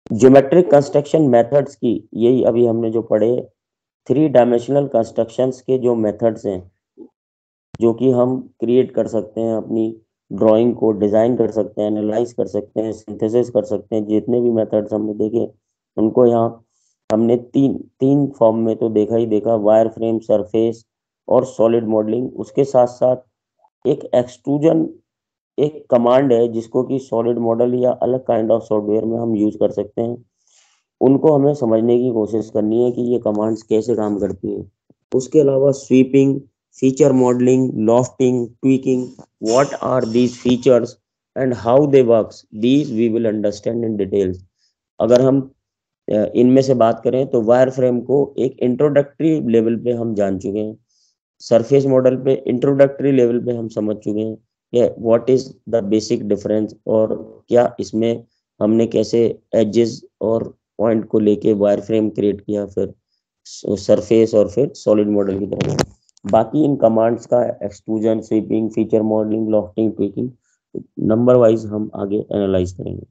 Geometric construction methods की, यही अभी हमने जो पढ़े, 3 डायमेंशनल कंस्ट्रक्शंस के जो मेथड्स हैं, जो कि हम क्रिएट कर सकते हैं, अपनी ड्राइंग को डिज़ाइन कर सकते हैं, एनालाइज कर सकते हैं, सिंथेसिस कर सकते हैं। जितने भी मेथड्स हमने देखे उनको यहाँ हमने तीन तीन फॉर्म में तो देखा ही देखा, वायर फ्रेम, सरफेस और सॉलिड मॉडलिंग। उसके साथ साथ एक एक्सट्रूजन एक कमांड है जिसको कि सॉलिड मॉडल या अलग काइंड ऑफ सॉफ्टवेयर में हम यूज कर सकते हैं। उनको हमें समझने की कोशिश करनी है कि ये कमांड्स कैसे काम करती हैं। उसके अलावा sweeping, feature modelling, lofting, tweaking, what are these features and how they works, these we will understand in details. अगर हम इनमें से बात करें तो वायर फ्रेम को एक इंट्रोडक्टरी लेवल पे हम जान चुके हैं, सरफेस मॉडल पे इंट्रोडक्टरी लेवल पे हम समझ चुके हैं कि what is the basic difference, और क्या इसमें हमने कैसे एजेस और पॉइंट को लेके वायर फ्रेम क्रिएट किया, फिर सरफेस और फिर सॉलिड मॉडल की तरफ। बाकी इन कमांड्स का extrusion, sweeping, feature modelling, lofting, tweaking, number wise हम आगे एनालाइज करेंगे।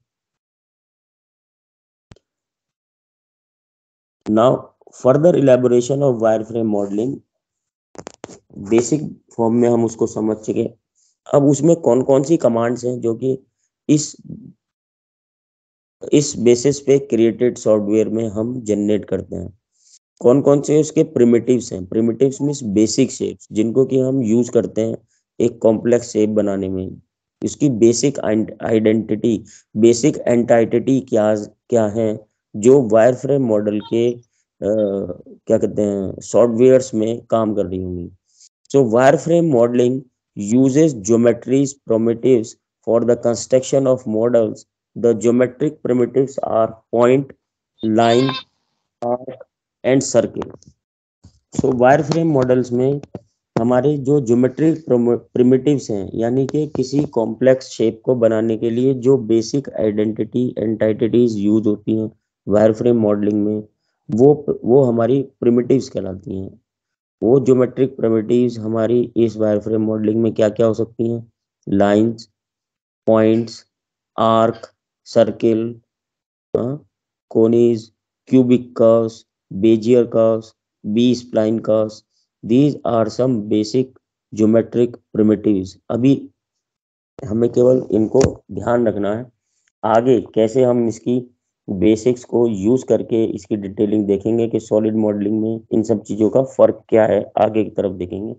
Now further elaboration of wire frame modelling, basic form में हम उसको समझ चुके। अब उसमें कौन कौन सी कमांड्स हैं जो कि इस इस बेसिस पे क्रिएटेड सॉफ्टवेयर में हम जनरेट करते हैं। कौन कौन से उसके प्रिमिटिव्स हैं। प्रिमिटिव्स मीन्स बेसिक शेप्स जिनको कि हम यूज करते हैं एक कॉम्प्लेक्स शेप बनाने में। इसकी बेसिक आइडेंटिटी, बेसिक एंटाइटी क्या क्या है जो वायर फ्रेम मॉडल के क्या कहते हैं सॉफ्टवेयर्स में काम कर रही होंगी। So wireframe modeling uses geometry's primitives for the construction of models. The geometric primitives are point, line, arc and circle. So wireframe models में हमारे जो ज्योमेट्रिक प्रिमिटिव्स हैं, यानी कि किसी कॉम्प्लेक्स शेप को बनाने के लिए जो बेसिक आइडेंटिटी एंटाइटीज यूज होती हैं वायरफ्रेम मॉडलिंग में, वो हमारी प्रिमिटिव्स कहलाती हैं। वो ज्योमेट्रिक प्रिमिटिव्स हमारी इस वायरफ्रेम मॉडलिंग में क्या क्या हो सकती हैं? Lines, points, arc, circle, conics, cubic curves, Bezier curves, B spline curves. These are some basic geometric primitives. अभी हमें केवल इनको ध्यान रखना है। आगे कैसे हम इसकी बेसिक्स को यूज करके इसकी डिटेलिंग देखेंगे कि सॉलिड मॉडलिंग में इन सब चीजों का फर्क क्या है, आगे की तरफ देखेंगे।